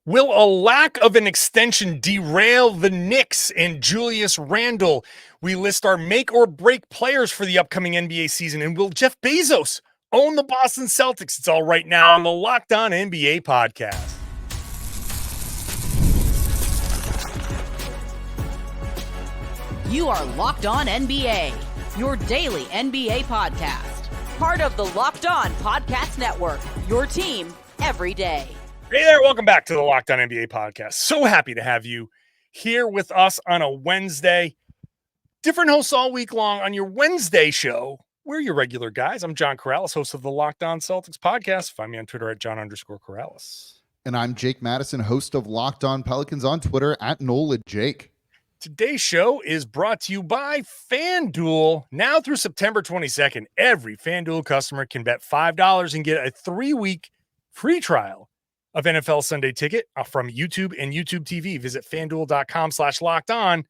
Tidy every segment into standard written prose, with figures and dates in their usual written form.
Will a lack of an extension derail the Knicks and Julius Randle? We list our make or break players for the upcoming NBA season. And will Jeff Bezos own the Boston Celtics? It's all right now on the Locked On NBA podcast. You are Locked On NBA, your daily NBA podcast. Part of the Locked On Podcast Network, your team every day. Hey there, welcome back to the Locked On NBA podcast. So happy to have you here with us on a Wednesday. Different hosts all week long on your Wednesday show. We're your regular guys. I'm John Karalis, host of the Locked On Celtics podcast. Find me on Twitter at John_Karalis. And I'm Jake Madison, host of Locked On Pelicans on Twitter at NOLAJake. Today's show is brought to you by FanDuel. Now through September 22nd, every FanDuel customer can bet $5 and get a 3-week free trial of NFL Sunday Ticket from YouTube and YouTube TV. Visit FanDuel.com/lockedon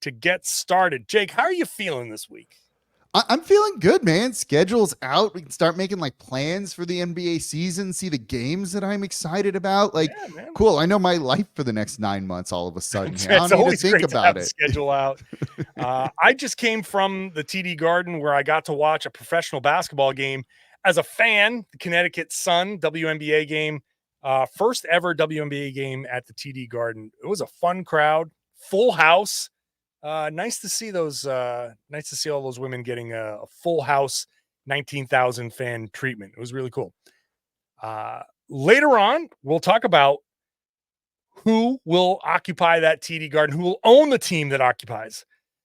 to get started. Jake, how are you feeling this week? I'm feeling good, man. Schedule's out. We can start making plans for the NBA season, see the games that I'm excited about. Cool. I know my life for the next 9 months all of a sudden. I don't need to think about it. Schedule out. I just came from the TD Garden where I got to watch a professional basketball game as a fan, the Connecticut Sun WNBA game. First ever WNBA game at the TD Garden. It was a fun crowd, full house. Nice to see those. Nice to see all those women getting a full house, 19,000 fan treatment. It was really cool. Later on, we'll talk about who will occupy that TD Garden, who will own the team that occupies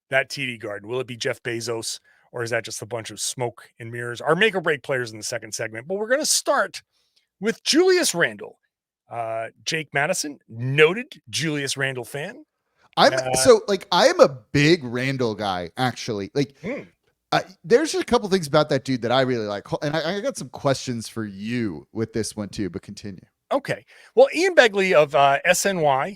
that TD Garden. Will it be Jeff Bezos, or is that just a bunch of smoke and mirrors? Our make or break players in the second segment, but we're going to start with Julius Randle. Jake Madison, noted Julius Randle fan. I'm a big Randle guy, actually. There's a couple things about that dude that I really like. And I got some questions for you with this one too, but continue. Okay. Well, Ian Begley of SNY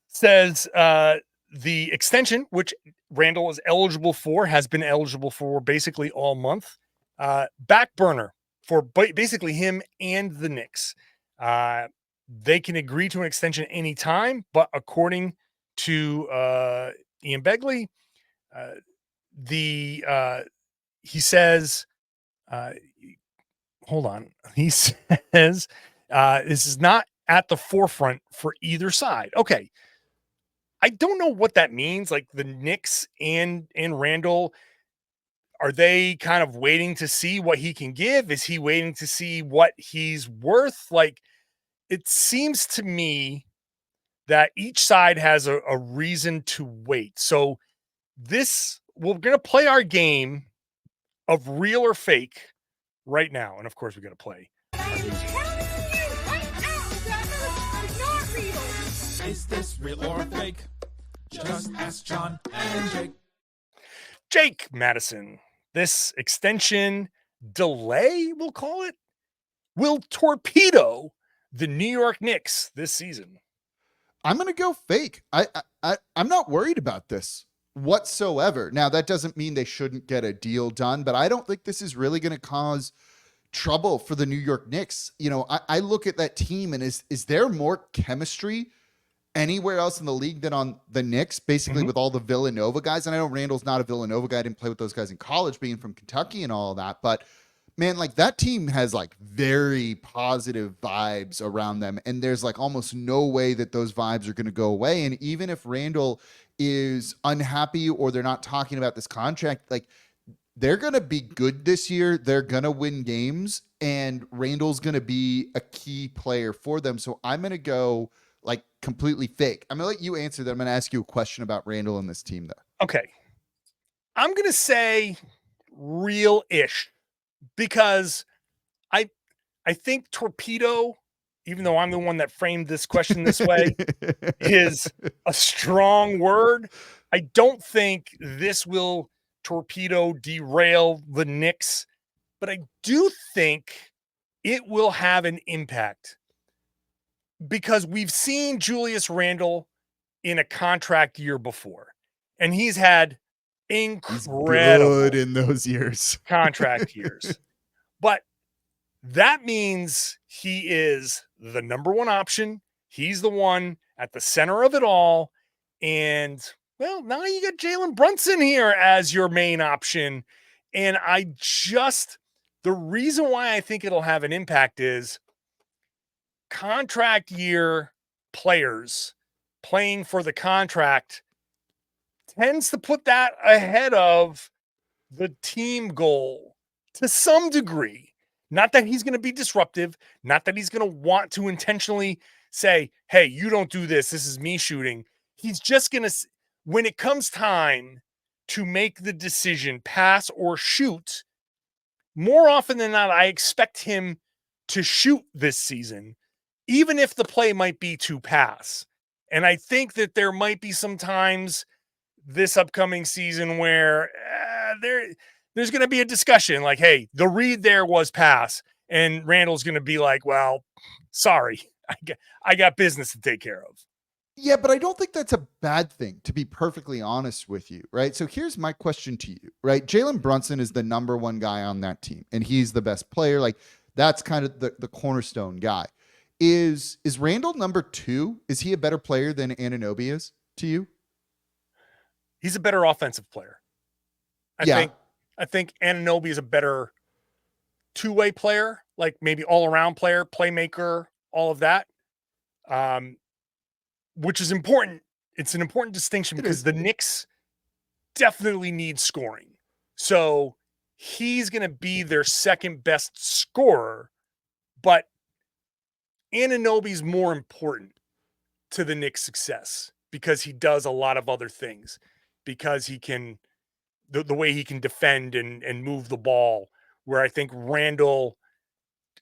says the extension, which Randle is eligible for, has been eligible for basically all month, back burner for basically him and the Knicks. They can agree to an extension anytime, but according to Ian Begley, he says, hold on. He says this is not at the forefront for either side. Okay. I don't know what that means. Like the Knicks and Randle, are they kind of waiting to see what he can give? Is he waiting to see what he's worth? It seems to me that each side has a reason to wait. So we're going to play our game of real or fake right now. And of course we're going to play. Is this real or fake? Just ask John and Jake. Jake Madison, this extension delay, we'll call it, will torpedo the New York Knicks this season. I'm going to go fake. I'm not worried about this whatsoever. Now, that doesn't mean they shouldn't get a deal done, but I don't think this is really going to cause trouble for the New York Knicks. I look at that team and is there more chemistry anywhere else in the league than on the Knicks, basically with all the Villanova guys? And I know Randle's not a Villanova guy. I didn't play with those guys in college, being from Kentucky and all of that, but man, that team has very positive vibes around them. And there's almost no way that those vibes are going to go away. And even if Randle is unhappy or they're not talking about this contract, they're going to be good this year. They're going to win games and Randle's going to be a key player for them. So I'm going to go completely fake. I'm going to let you answer that. I'm going to ask you a question about Randle and this team though. Okay. I'm going to say real-ish. Because I think torpedo, even though I'm the one that framed this question this way, is a strong word. I don't think this will torpedo, derail the Knicks, but I do think it will have an impact because we've seen Julius Randle in a contract year before, and he's had incredible good in those years, contract years. But that means he is the number one option. He's the one at the center of it all. And, well, now you got Jalen Brunson here as your main option. And the reason why I think it'll have an impact is contract year players playing for the contract tends to put that ahead of the team goal to some degree. Not that he's going to be disruptive, not that he's going to want to intentionally say, hey, you don't do this. This is me shooting. He's just going to, when it comes time to make the decision, pass or shoot, more often than not, I expect him to shoot this season, even if the play might be to pass. And I think that there might be some times this upcoming season where there's going to be a discussion like, hey, the read there was pass. And Randle's going to be like, well, sorry, I got business to take care of. Yeah, but I don't think that's a bad thing, to be perfectly honest with you, right? So here's my question to you, right? Jalen Brunson is the number one guy on that team, and he's the best player. Like, that's kind of the cornerstone guy. Is Randle number two? Is he a better player than Anunoby is to you? He's a better offensive player. I think Anunoby is a better two-way player, like maybe all-around player, playmaker, all of that. Which is important. It's an important distinction because the Knicks definitely need scoring. So he's going to be their second best scorer, but Anunoby's more important to the Knicks' success because he does a lot of other things, because he can, the way he can defend and move the ball, where I think Randle,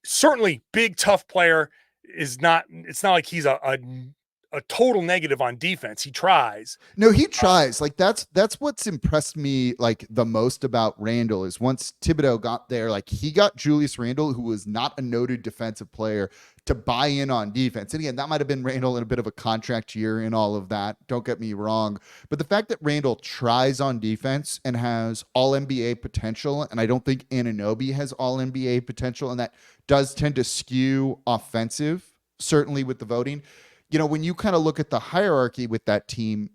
certainly big, tough player, it's not like he's a total negative on defense. He tries. No, he tries. Like that's what's impressed me like the most about Randle is once Thibodeau got there, like he got Julius Randle, who was not a noted defensive player, to buy in on defense. And again, that might have been Randle in a bit of a contract year and all of that. Don't get me wrong. But the fact that Randle tries on defense and has all NBA potential, and I don't think Anunoby has all NBA potential, and that does tend to skew offensive, certainly with the voting. You know, when you kind of look at the hierarchy with that team,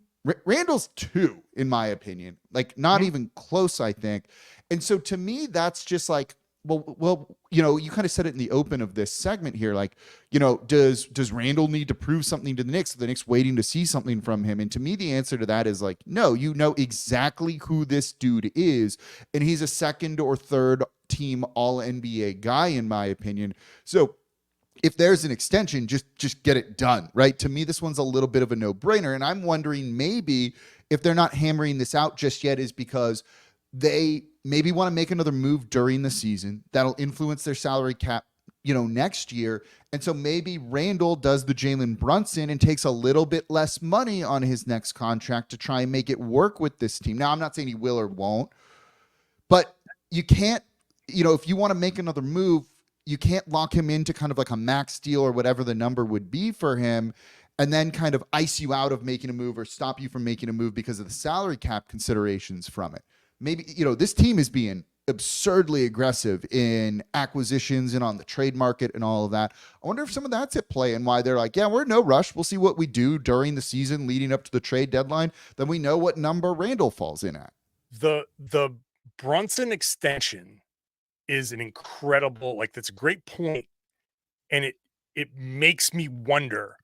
Randle's two, in my opinion, like not even close, I think. And so to me, that's just like, well, you know, you kind of said it in the open of this segment here, like, you know, does Randle need to prove something to the Knicks? Are the Knicks waiting to see something from him? And to me, the answer to that is like, no, you know exactly who this dude is. And he's a second or third team all NBA guy, in my opinion. So if there's an extension, just get it done, right? To me, this one's a little bit of a no-brainer. And I'm wondering maybe if they're not hammering this out just yet is because they maybe want to make another move during the season that'll influence their salary cap, you know, next year. And so maybe Randle does the Jalen Brunson and takes a little bit less money on his next contract to try and make it work with this team. Now, I'm not saying he will or won't, but you can't, you know, if you want to make another move, you can't lock him into kind of like a max deal or whatever the number would be for him and then kind of ice you out of making a move or stop you from making a move because of the salary cap considerations from it. Maybe, you know, this team is being absurdly aggressive in acquisitions and on the trade market and all of that. I wonder if some of that's at play and why they're like, yeah, we're in no rush. We'll see what we do during the season leading up to the trade deadline. Then we know what number Randle falls in at. The Brunson extension is an incredible, like, that's a great point. And it makes me wonder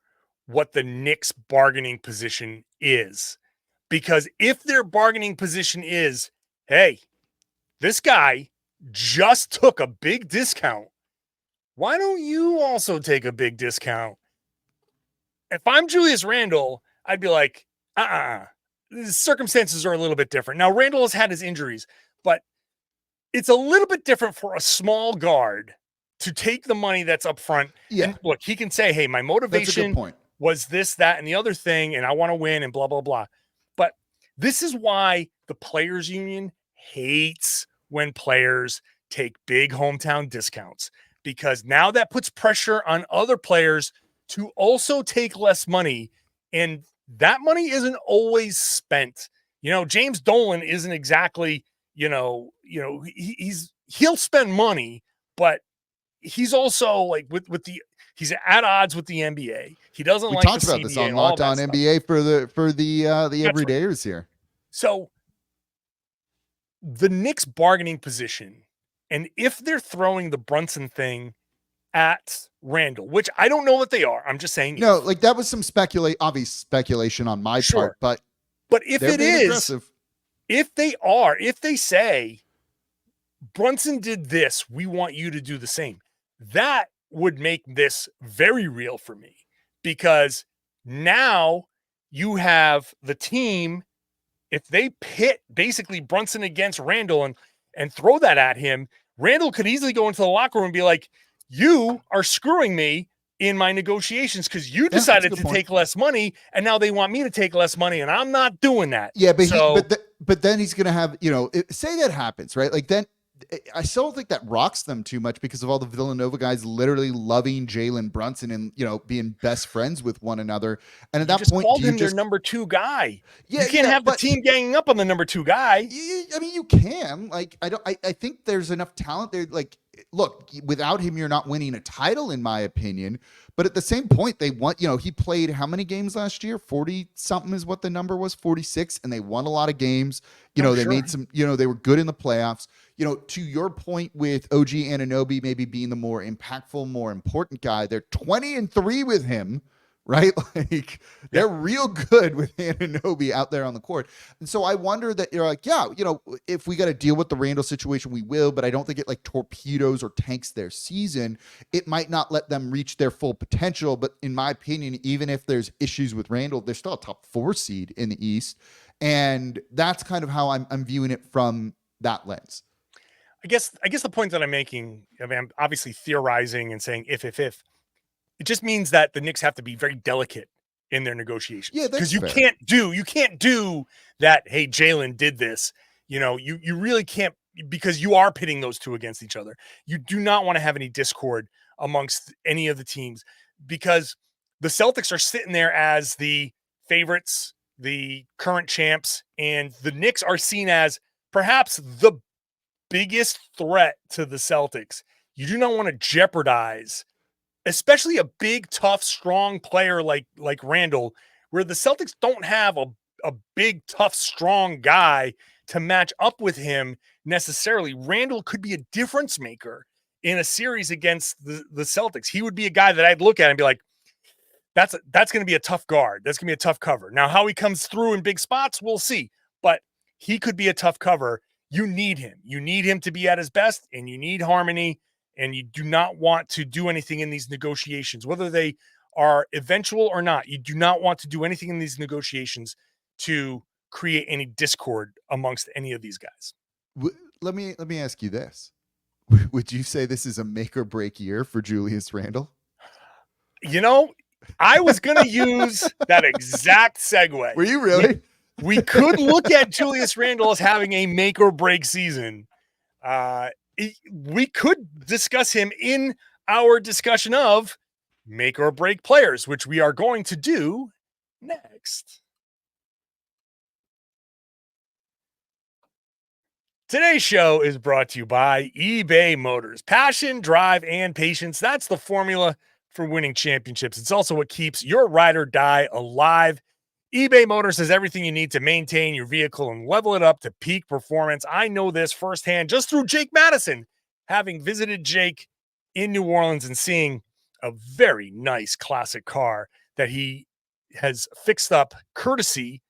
what the Knicks bargaining position is, because if their bargaining position is, hey, this guy just took a big discount, why don't you also take a big discount? If I'm Julius Randle, I'd be like, the circumstances are a little bit different. Now, Randle has had his injuries, but it's a little bit different for a small guard to take the money that's up front. Yeah. And look, he can say, hey, my motivation was this, that, and the other thing, and I want to win and blah, blah, blah. But this is why the players union hates when players take big hometown discounts, because now that puts pressure on other players to also take less money. And that money isn't always spent. You know, James Dolan isn't exactly, he'll spend money, but he's also like he's at odds with the NBA. He doesn't We like talked the about CBA this on and all Locked On that NBA for the That's right. everydayers here. So the Knicks bargaining position, and if they're throwing the Brunson thing at Randle, which I don't know that they are, I'm just saying. No, like that was some obvious speculation on my part, but if they're it being is, aggressive. if they say Brunson did this, we want you to do the same, that would make this very real for me, because now you have the team. If they pit basically Brunson against Randle and throw that at him, Randle could easily go into the locker room and be like, you are screwing me in my negotiations because you decided to take less money, and now they want me to take less money, and I'm not doing that. Yeah, but but then he's going to have, say that happens, right? Like then I still don't think that rocks them too much because of all the Villanova guys literally loving Jalen Brunson and, being best friends with one another. And at that point, called him their number 2 guy. Yeah, you can't have the team ganging up on the number 2 guy. I mean, you can. Like, I think there's enough talent there. Like, look, without him, you're not winning a title, in my opinion. But at the same point, they want, he played how many games last year? 40 something is what the number was, 46. And they won a lot of games. They made some, they were good in the playoffs. To your point with OG Anunoby maybe being the more impactful, more important guy, they're 20-3 with him, right? Like they're real good with Anunoby out there on the court. And so I wonder that you're like, if we got to deal with the Randle situation, we will, but I don't think it like torpedoes or tanks their season. It might not let them reach their full potential. But in my opinion, even if there's issues with Randle, they're still a top 4 seed in the East. And that's kind of how I'm viewing it from that lens. I guess the point that I'm making, I'm obviously theorizing and saying if, it just means that the Knicks have to be very delicate in their negotiations. Yeah, because you can't do that. Hey, Jalen did this. You really can't, because you are pitting those two against each other. You do not want to have any discord amongst any of the teams, because the Celtics are sitting there as the favorites, the current champs, and the Knicks are seen as perhaps the biggest threat to the Celtics. You do not want to jeopardize, especially a big, tough, strong player like Randle, where the Celtics don't have a big, tough, strong guy to match up with him necessarily. Randle could be a difference maker in a series against the Celtics. He would be a guy that I'd look at and be like, that's going to be a tough guard. That's going to be a tough cover. Now, how he comes through in big spots, we'll see. But he could be a tough cover. You need him. You need him to be at his best, and you need harmony, and you do not want to do anything in these negotiations, whether they are eventual or not. You do not want to do anything in these negotiations to create any discord amongst any of these guys. Let me ask you this. Would you say this is a make or break year for Julius Randle? I was going to use that exact segue. Were you really? We could look at Julius Randle as having a make or break season. We could discuss him in our discussion of make or break players, which we are going to do next. Today's show is brought to you by eBay Motors. Passion, drive, and patience. That's the formula for winning championships. It's also what keeps your ride or die alive. eBay Motors has everything you need to maintain your vehicle and level it up to peak performance. I know this firsthand just through Jake Madison, having visited Jake in New Orleans and seeing a very nice classic car that he has fixed up courtesy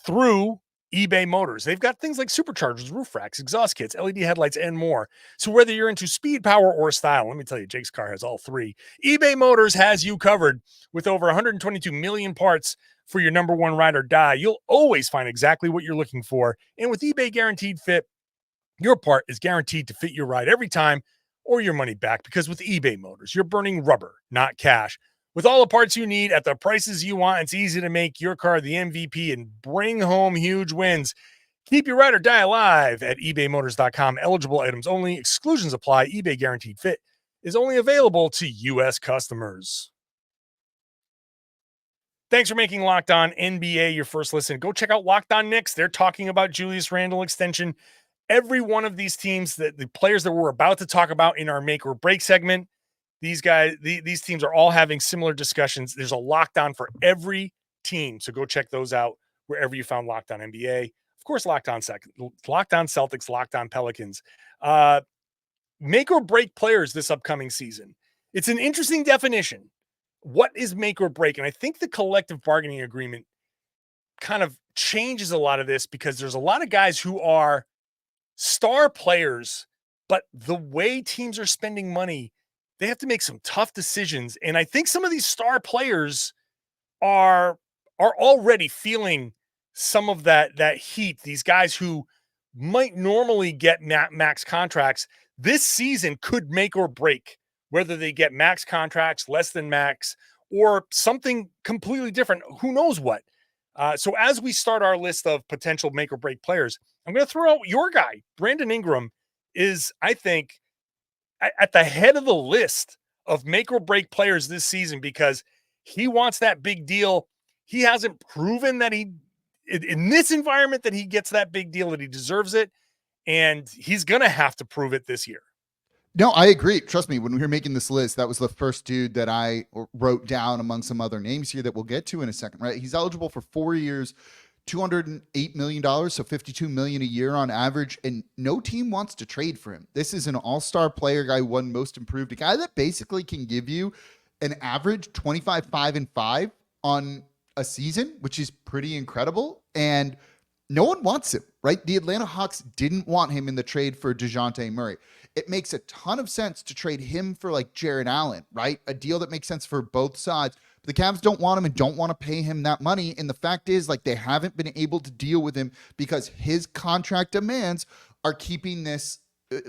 through eBay Motors. They've got things like superchargers, roof racks, exhaust kits, LED headlights, and more. So whether you're into speed, power, or style, let me tell you, Jake's car has all three. eBay Motors has you covered with over 122 million parts for your number one ride or die. You'll always find exactly what you're looking for. And with eBay Guaranteed Fit, your part is guaranteed to fit your ride every time or your money back, because with eBay Motors, you're burning rubber, not cash. With all the parts you need at the prices you want, it's easy to make your car the MVP and bring home huge wins. Keep your ride or die alive at ebaymotors.com. Eligible items only. Exclusions apply. eBay Guaranteed Fit is only available to U.S. customers. Thanks for making Locked On NBA your first listen. Go check out Locked On Knicks. They're talking about Julius Randle extension every one of these teams, that the players that we're about to talk about in our make or break segment, these guys, these teams are all having similar discussions. There's a lockdown for every team. So go check those out wherever you found Locked On NBA. Of course, Locked On Celtics, Locked On Pelicans. Make or break players this upcoming season. It's an interesting definition. What is make or break? And I think the collective bargaining agreement kind of changes a lot of this, because there's a lot of guys who are star players, but the way teams are spending money, they have to make some tough decisions. And I think some of these star players are already feeling some of that heat. These guys who might normally get max contracts this season could make or break whether they get max contracts, less than max, or something completely different. Who knows what? So as we start our list of potential make or break players, I'm going to throw out your guy. Brandon Ingram is, I think, at the head of the list of make or break players this season, because he wants that big deal. He hasn't proven that in this environment that he gets that big deal, that he deserves it. And he's going to have to prove it this year. No, I agree. Trust me, when we were making this list, that was the first dude that I wrote down among some other names here that we'll get to in a second, right? He's eligible for 4 years, $208 million, so $52 million a year on average, and no team wants to trade for him. This is an all-star player, guy won most improved, a guy that basically can give you an average 25, 5, and 5 on a season, which is pretty incredible. And no one wants him, right? The Atlanta Hawks didn't want him in the trade for DeJounte Murray. It makes a ton of sense to trade him for like Jarrett Allen, right? A deal that makes sense for both sides. But the Cavs don't want him and don't want to pay him that money. And the fact is, like, they haven't been able to deal with him because his contract demands are keeping this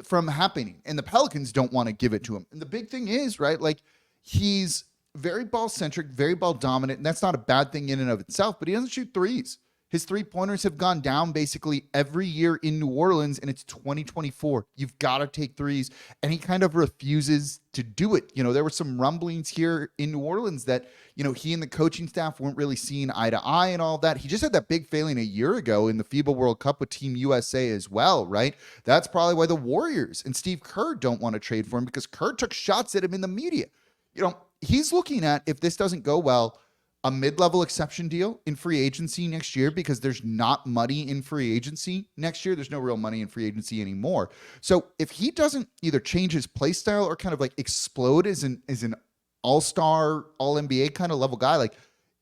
from happening. And the Pelicans don't want to give it to him. And the big thing is, right, like, he's very ball-centric, very ball-dominant, and that's not a bad thing in and of itself, but he doesn't shoot threes. His three-pointers have gone down basically every year in New Orleans, and it's 2024. You've got to take threes, and he kind of refuses to do it. You know, there were some rumblings here in New Orleans that, you know, he and the coaching staff weren't really seeing eye to eye and all that. He just had that big failing a year ago in the FIBA World Cup with Team USA as well, right? That's probably why the Warriors and Steve Kerr don't want to trade for him, because Kerr took shots at him in the media. You know, he's looking at, if this doesn't go well, a mid-level exception deal in free agency next year, because there's not money in free agency next year. There's no real money in free agency anymore. So if he doesn't either change his play style or kind of like explode as an all-star, all-NBA kind of level guy, like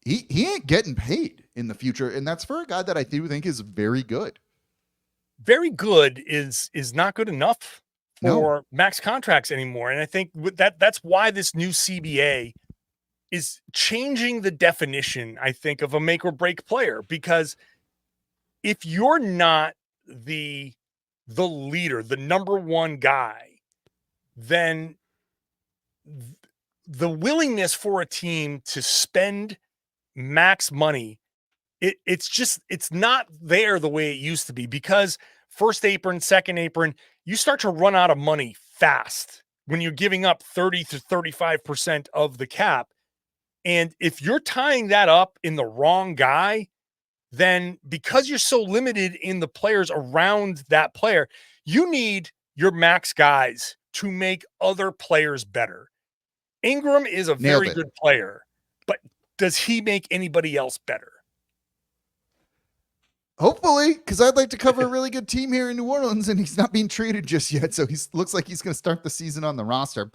he ain't getting paid in the future. And that's for a guy that I do think is very good. Very good is not good enough for max contracts anymore. And I think that's why this new CBA is changing the definition, I think, of a make or break player. Because if you're not the leader, the number one guy, then the willingness for a team to spend max money, it's not there the way it used to be, because first apron, second apron, you start to run out of money fast when you're giving up 30 to 35% of the cap. And if you're tying that up in the wrong guy, then because you're so limited in the players around that player, you need your max guys to make other players better. Ingram is a very good player, but does he make anybody else better? Hopefully, because I'd like to cover a really good team here in New Orleans, and he's not being traded just yet. So he looks like he's going to start the season on the roster.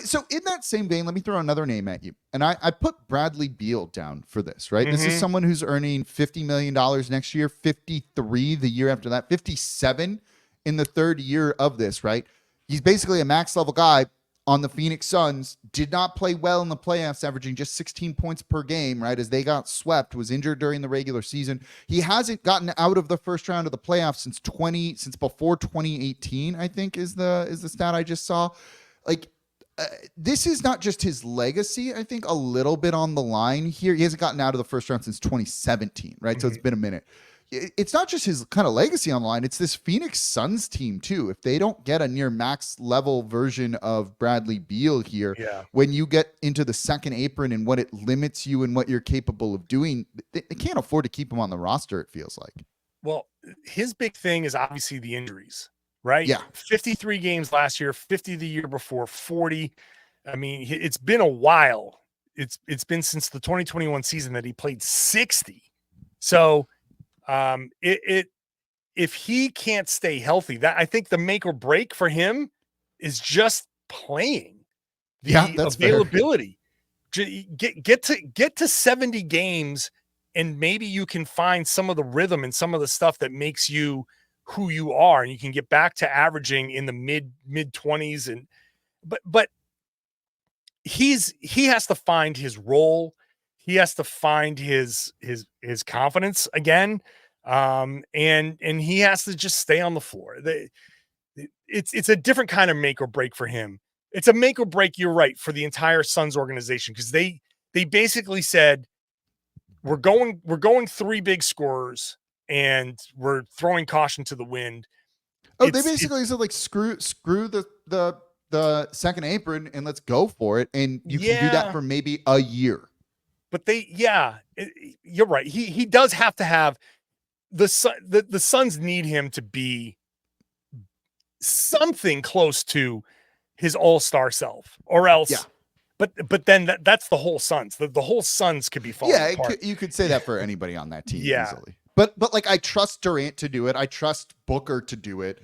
So in that same vein, let me throw another name at you. And I put Bradley Beal down for this, right? Mm-hmm. This is someone who's earning $50 million next year, 53 the year after that, 57 in the third year of this, right? He's basically a max level guy on the Phoenix Suns, did not play well in the playoffs, averaging just 16 points per game, right, as they got swept, was injured during the regular season. He hasn't gotten out of the first round of the playoffs since before 2018, I think is the stat I just saw. Like, this is not just his legacy, I think, a little bit on the line here. He hasn't gotten out of the first round since 2017, right? Mm-hmm. So it's been a minute. It's not just his kind of legacy on the line. It's this Phoenix Suns team, too. If they don't get a near max level version of Bradley Beal here, when you get into the second apron and what it limits you and what you're capable of doing, they can't afford to keep him on the roster, it feels like. Well, his big thing is obviously the injuries. right? Yeah. 53 games last year, 50 the year before, 40. I mean, it's been a while. It's been since the 2021 season that he played 60. So if he can't stay healthy, that I think the make or break for him is just playing. The That's fair. availability. Get to 70 games, and maybe you can find some of the rhythm and some of the stuff that makes you who you are, and you can get back to averaging in the mid 20s. And but he has to find his role. He has to find his confidence again. And he has to just stay on the floor. It's a different kind of make or break for him. It's a make or break, you're right, for the entire Suns organization, because they basically said, we're going three big scorers and we're throwing caution to the wind. Oh, they basically said, like, screw the second apron and let's go for it. And you can do that for maybe a year. But you're right. He does have to have the Suns need him to be something close to his all-star self, or else. Yeah. But then that's the whole Suns. The whole Suns could be falling apart. You could say that for anybody on that team easily. But like, I trust Durant to do it. I trust Booker to do it.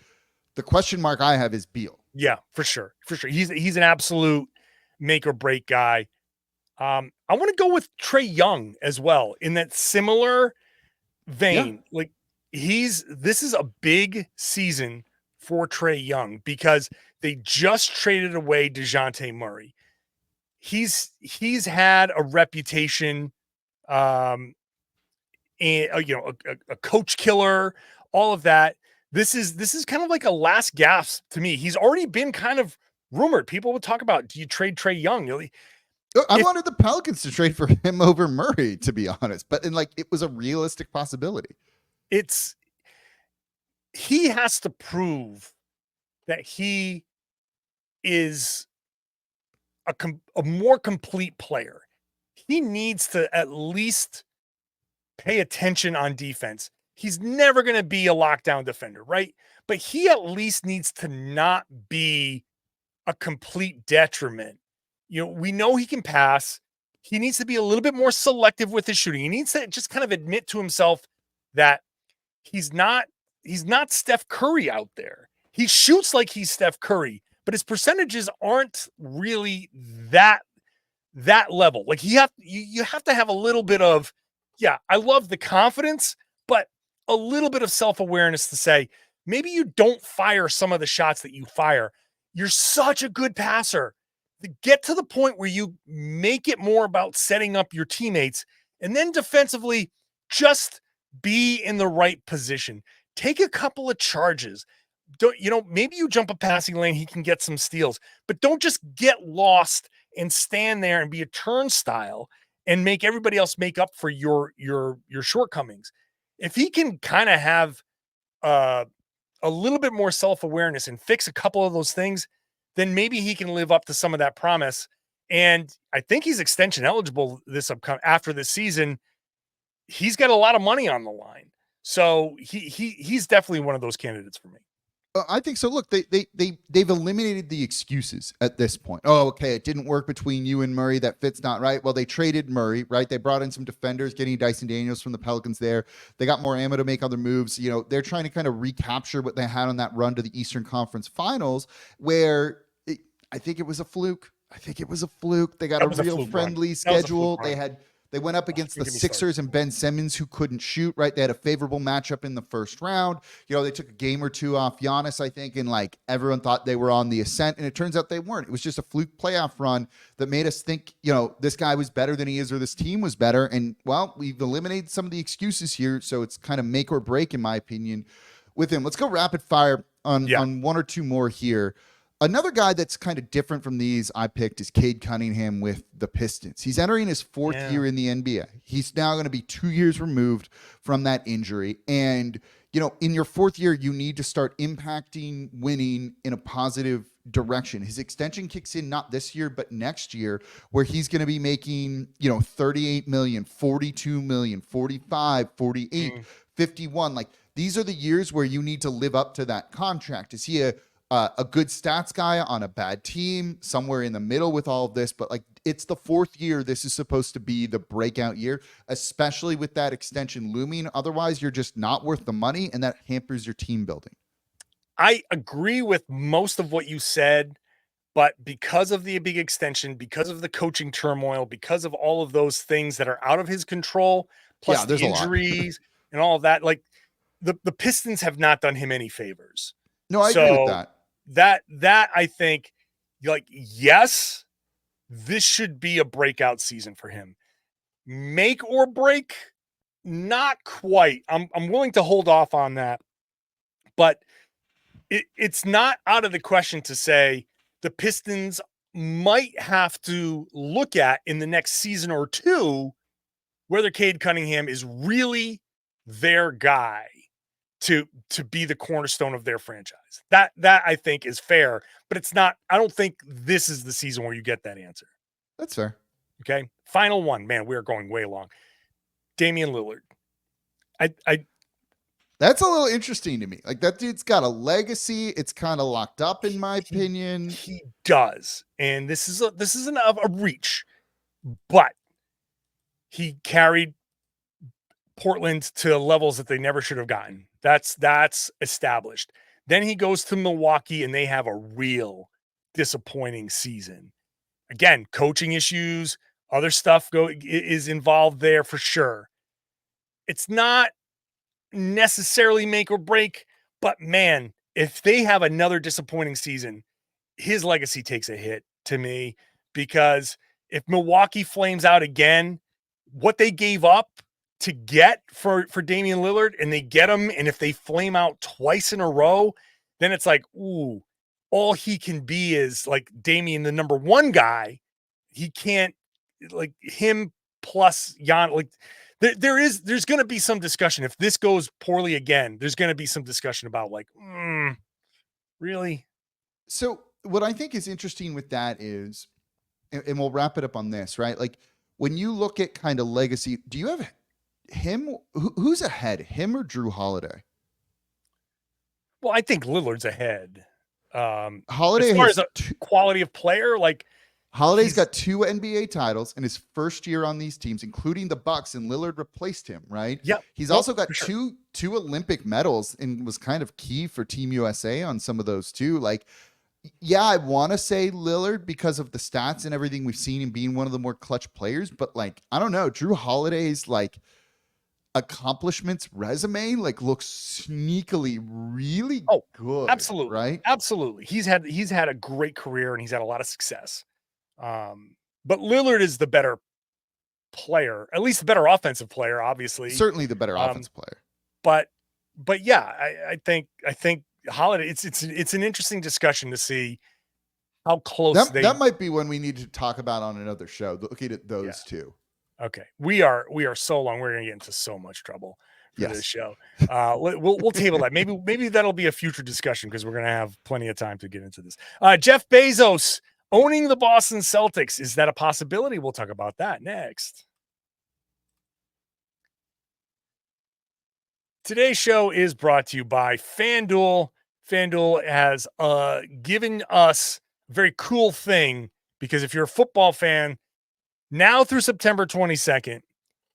The question mark I have is Beal. Yeah, for sure. He's an absolute make or break guy. I want to go with Trae Young as well in that similar vein. Yeah. Like, this is a big season for Trae Young because they just traded away DeJounte Murray. He's had a reputation, and a coach killer, all of that. This is kind of like a last gasp to me. He's already been kind of rumored. People would talk about, do you trade Trae Young? I wanted the Pelicans to trade for him over Murray, to be honest, but it was a realistic possibility. He has to prove that he is a more complete player. He needs to at least pay attention on defense. He's never going to be a lockdown defender, right? But he at least needs to not be a complete detriment. We know he can pass. He needs to be a little bit more selective with his shooting. He needs to just kind of admit to himself that he's not Steph Curry out there. He shoots like he's Steph Curry, but his percentages aren't really that level. Like, you have to have a little bit of, I love the confidence, but a little bit of self-awareness to say, maybe you don't fire some of the shots that you fire. You're such a good passer. Get to the point where you make it more about setting up your teammates, and then defensively, just be in the right position. Take a couple of charges. Maybe you jump a passing lane, he can get some steals, but don't just get lost and stand there and be a turnstile and make everybody else make up for your shortcomings. If he can kind of have a little bit more self-awareness and fix a couple of those things, then maybe he can live up to some of that promise. And I think he's extension eligible after this season. He's got a lot of money on the line. So he's definitely one of those candidates for me. I think so. Look, they've eliminated the excuses at this point. Oh, okay, it didn't work between you and Murray. That fit's not right. Well, they traded Murray, right? They brought in some defenders, getting Dyson Daniels from the Pelicans there. They got more ammo to make other moves. They're trying to kind of recapture what they had on that run to the Eastern Conference Finals, where I think it was a fluke. They got a real friendly schedule. They went up against the Sixers and Ben Simmons, who couldn't shoot, right? They had a favorable matchup in the first round. They took a game or two off Giannis, I think, and everyone thought they were on the ascent, and it turns out they weren't. It was just a fluke playoff run that made us think, this guy was better than he is, or this team was better. And, well, we've eliminated some of the excuses here, so it's kind of make or break, in my opinion, with him. Let's go rapid fire on one or two more here. Another guy that's kind of different from these I picked is Cade Cunningham with the Pistons. He's entering his fourth year in the NBA. He's now going to be 2 years removed from that injury. And, in your fourth year, you need to start impacting winning in a positive direction. His extension kicks in not this year, but next year, where he's going to be making, $38 million, $42 million, $45, $48, $51. these are the years where you need to live up to that contract. Is he a good stats guy on a bad team, somewhere in the middle with all of this? But like, it's the fourth year. This is supposed to be the breakout year, especially with that extension looming. Otherwise, you're just not worth the money, and that hampers your team building. I agree with most of what you said, but because of the big extension, because of the coaching turmoil, because of all of those things that are out of his control, plus There's the a lot. injuries and all of that, like the Pistons have not done him any favors. No, I agree with that. That I think, like, yes, this should be a breakout season for him. Make or break, not quite. I'm willing to hold off on that, but it's not out of the question to say the Pistons might have to look at in the next season or two whether Cade Cunningham is really their guy to be the cornerstone of their franchise. That I think is fair, but it's not. I don't think this is the season where you get that answer. That's fair. Okay. Final one. Man, we are going way long. Damian Lillard. That's a little interesting to me. Like, that dude's got a legacy. It's kind of locked up, in my opinion. He does. And this isn't a reach, but he carried Portland to levels that they never should have gotten. That's established. Then he goes to Milwaukee and they have a real disappointing season. Again, coaching issues, other stuff is involved there for sure. It's not necessarily make or break, but man, if they have another disappointing season, his legacy takes a hit to me, because if Milwaukee flames out again, what they gave up to get for Damian Lillard, and they get him, and if they flame out twice in a row, then it's like, ooh, all he can be is like Damian, the number one guy. He can't, like, him plus Jan, like there's going to be some discussion. If this goes poorly again, there's going to be some discussion about like, really? So what I think is interesting with that is, and we'll wrap it up on this, right? Like, when you look at kind of legacy, do you have him? Who's ahead, him or Drew Holiday? Well, I think Lillard's ahead. Holiday as far has as a quality of player, like, Holiday's got 2 NBA titles in his first year on these teams, including the Bucks, and Lillard replaced him, right? Yep. He's also got two Olympic medals and was kind of key for Team USA on some of those too. Like, yeah, I want to say Lillard because of the stats and everything we've seen him being one of the more clutch players, but like, I don't know, Drew Holiday's like accomplishments resume like looks sneakily really good. Absolutely. Right? Absolutely. He's had a great career and he's had a lot of success. But Lillard is the better player, at least the better offensive player, obviously. Certainly the better offensive player. But yeah, I think Holiday, it's an interesting discussion to see how close that might be one we need to talk about on another show, looking at those two. Okay. We are so long. We're going to get into so much trouble for this show. We'll table that. Maybe that'll be a future discussion, because we're going to have plenty of time to get into this. Jeff Bezos owning the Boston Celtics. Is that a possibility? We'll talk about that next. Today's show is brought to you by FanDuel. FanDuel has given us a very cool thing, because if you're a football fan, now through September 22nd,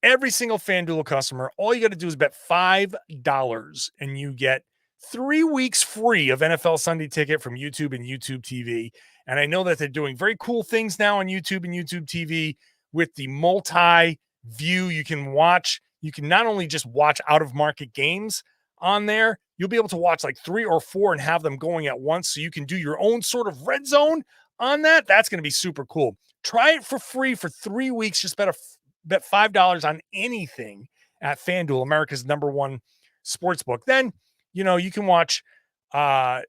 every single FanDuel customer, all you got to do is bet $5 and you get 3 weeks free of NFL Sunday Ticket from YouTube and YouTube TV. And I know that they're doing very cool things now on YouTube and YouTube TV with the multi-view. You can not only just watch out-of-market games on there, you'll be able to watch like 3 or 4 and have them going at once, so you can do your own sort of red zone on that. That's going to be super cool. Try it for free for 3 weeks. Just bet $5 on anything at FanDuel, America's #1 sportsbook. Then, you can watch. All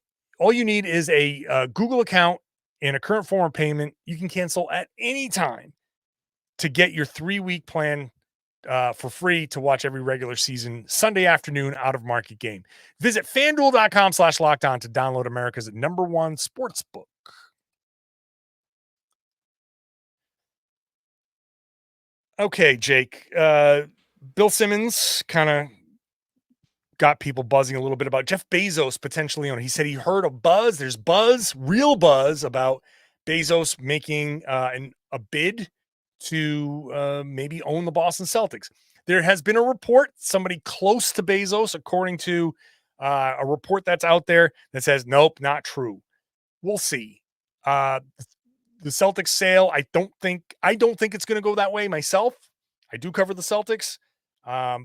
you need is a Google account and a current form of payment. You can cancel at any time to get your 3-week plan for free to watch every regular season Sunday afternoon out-of-market game. Visit FanDuel.com/lockedon to download America's #1 sportsbook. Okay, Jake. Bill Simmons kind of got people buzzing a little bit about Jeff Bezos potentially on. He said he heard a buzz. There's real buzz about Bezos making a bid to maybe own the Boston Celtics. There has been a report, somebody close to Bezos, according to a report that's out there, that says, nope, not true. We'll see. The Celtics sale, I don't think it's going to go that way myself. I do cover the Celtics. I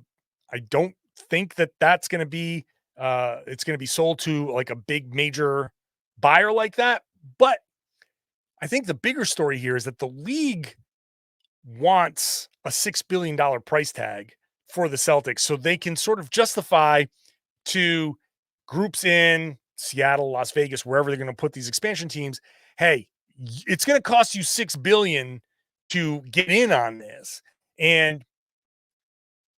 don't think that's going to be it's going to be sold to like a big major buyer like that. But I think the bigger story here is that the league wants a $6 billion price tag for the Celtics so they can sort of justify to groups in Seattle, Las Vegas, wherever they're going to put these expansion teams, hey, it's going to cost you $6 billion to get in on this. And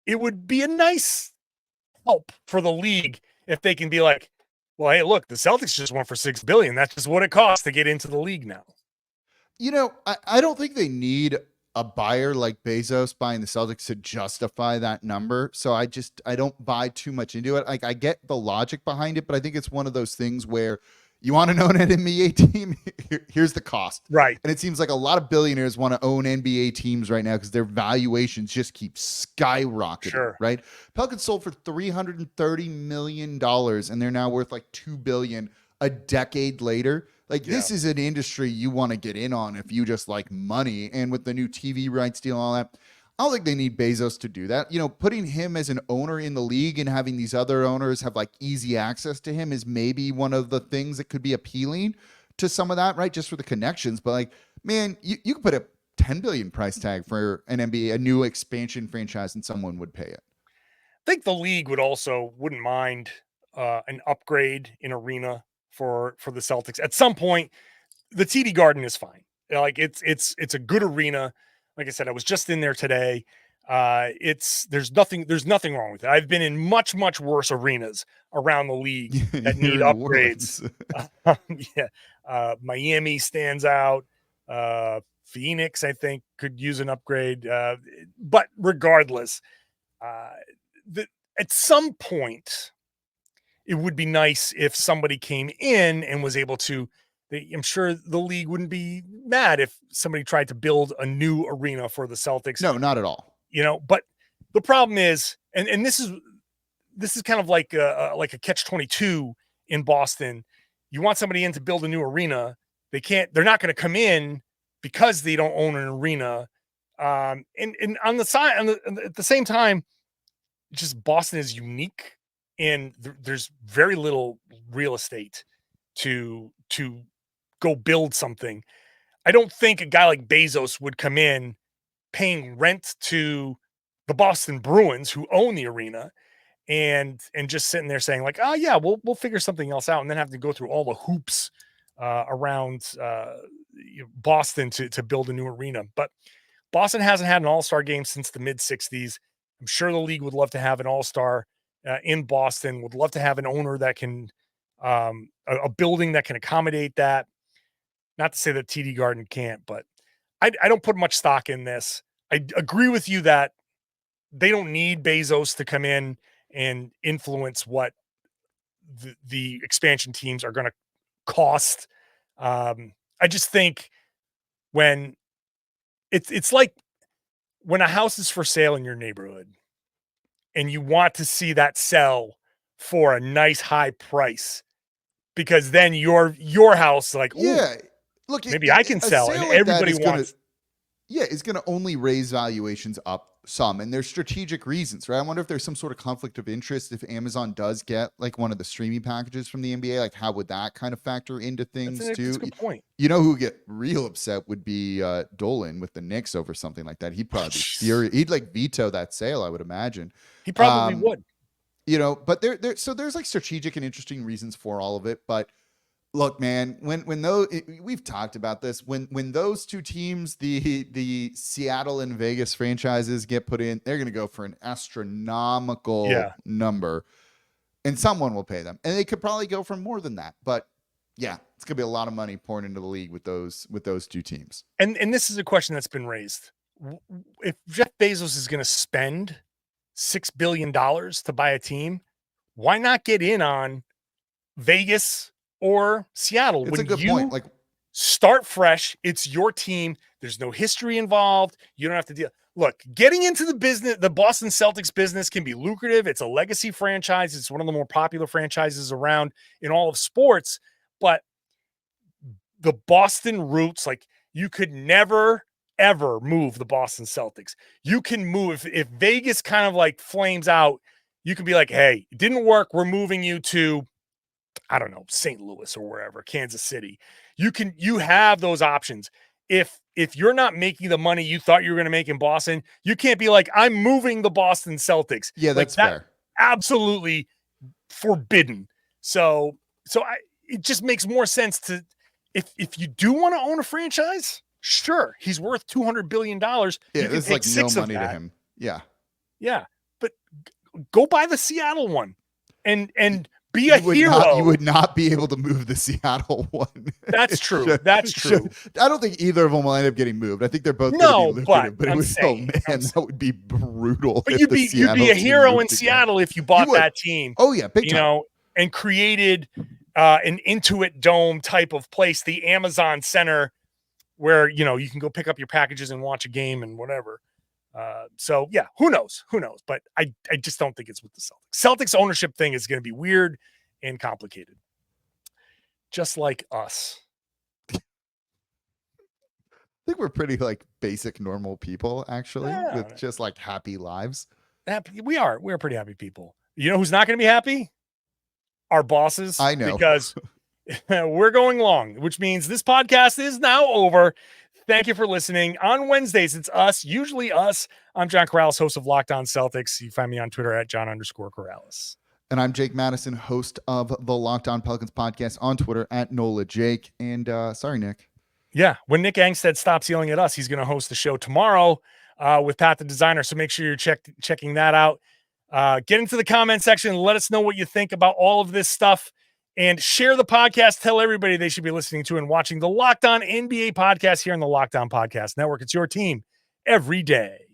it would be a nice help for the league if they can be like, well, hey, look, the Celtics just went for $6 billion. That's just what it costs to get into the league now. I don't think they need a buyer like Bezos buying the Celtics to justify that number. So I don't buy too much into it. Like, I get the logic behind it, but I think it's one of those things where you want to own an NBA team, here's the cost. Right. And it seems like a lot of billionaires want to own NBA teams right now because their valuations just keep skyrocketing. Sure. Right. Pelicans sold for $330 million and they're now worth like $2 billion a decade later. Like, this is an industry you want to get in on if you just like money. And with the new TV rights deal and all that, I don't think they need Bezos to do that. Putting him as an owner in the league and having these other owners have like easy access to him is maybe one of the things that could be appealing to some of that, right? Just for the connections. But like, man, you could put a $10 billion price tag for an NBA, a new expansion franchise, and someone would pay it. I think the league wouldn't mind an upgrade in arena for the Celtics. At some point, the TD Garden is fine. Like, it's a good arena. Like I said, I was just in there today. There's nothing wrong with it. I've been in much, much worse arenas around the league that need upgrades. Miami stands out. Phoenix, I think, could use an upgrade. But regardless, at some point, it would be nice if somebody came in and was able to. I'm sure the league wouldn't be mad if somebody tried to build a new arena for the Celtics. No, not at all. But the problem is, and this is kind of like a catch-22 in Boston. You want somebody in to build a new arena. They're not going to come in because they don't own an arena. And on the side, at the same time, just Boston is unique, and there's very little real estate to go build something. I don't think a guy like Bezos would come in paying rent to the Boston Bruins, who own the arena, and just sitting there saying like, oh yeah, we'll figure something else out, and then have to go through all the hoops around Boston to build a new arena. But Boston hasn't had an all-star game since the mid-60s. I'm sure the league would love to have an all-star in Boston, would love to have an owner that can a building that can accommodate that. Not to say that TD Garden can't, but I don't put much stock in this. I agree with you that they don't need Bezos to come in and influence what the expansion teams are going to cost. I just think when it's like when a house is for sale in your neighborhood and you want to see that sell for a nice high price, because then your house, like, yeah, look, maybe I can sell, and everybody wants. It's going to only raise valuations up some, and there's strategic reasons, right? I wonder if there's some sort of conflict of interest if Amazon does get like one of the streaming packages from the NBA. Like, how would that kind of factor into things too? That's a good point. Who would get real upset would be Dolan with the Knicks over something like that. He'd probably be furious. He'd like veto that sale, I would imagine. He probably would. But there's like strategic and interesting reasons for all of it. But look, man, when those, we've talked about this, when those two teams, the Seattle and Vegas franchises get put in, they're going to go for an astronomical number, and someone will pay them, and they could probably go for more than that. But yeah, it's going to be a lot of money pouring into the league with those two teams. And this is a question that's been raised. If Jeff Bezos is going to spend $6 billion to buy a team, why not get in on Vegas or Seattle? It's a good point. Like, start fresh. It's your team. There's no history involved. You don't have to deal. Look, getting into the business, the Boston Celtics business can be lucrative. It's a legacy franchise. It's one of the more popular franchises around in all of sports. But the Boston roots, like, you could never, ever move the Boston Celtics. You can move. If Vegas kind of like flames out, you can be like, hey, it didn't work. We're moving you to, I don't know, St. Louis or wherever, Kansas City. You have those options. If you're not making the money you thought you were going to make in Boston, you can't be like, I'm moving the Boston Celtics. Yeah, that's fair. Absolutely forbidden. So it just makes more sense to, if you do want to own a franchise, sure, he's worth $200 billion. Yeah, it's like no money to him. Yeah, but go buy the Seattle one, and be a hero. You would not be able to move the Seattle one. That's true. That's true. I don't think either of them will end up getting moved. I think they're both going to be lucrative, but it would, that would be brutal. But you'd be a hero in Seattle if you bought that team. Oh yeah, big time. And created an Intuit Dome type of place, the Amazon Center, where you can go pick up your packages and watch a game and whatever. So yeah, who knows? But I just don't think it's with the Celtics. Celtics ownership thing is going to be weird and complicated. Just like us. I think we're pretty like basic, normal people, actually, with just like happy lives. We're pretty happy people. You know who's not going to be happy? Our bosses. I know. Because we're going long, which means this podcast is now over. Thank you for listening. On Wednesdays, it's us, usually us. I'm John Karalis, host of Locked On Celtics. You can find me on Twitter at John_Karalis. And I'm Jake Madison, host of the Locked On Pelicans podcast on Twitter at NolaJake. And sorry, Nick. Yeah, when Nick Angstead stops yelling at us, he's going to host the show tomorrow with Pat the Designer. So make sure you're checking that out. Get into the comment section. Let us know what you think about all of this stuff. And share the podcast. Tell everybody they should be listening to and watching the Locked On NBA podcast here on the Locked On Podcast Network. It's your team every day.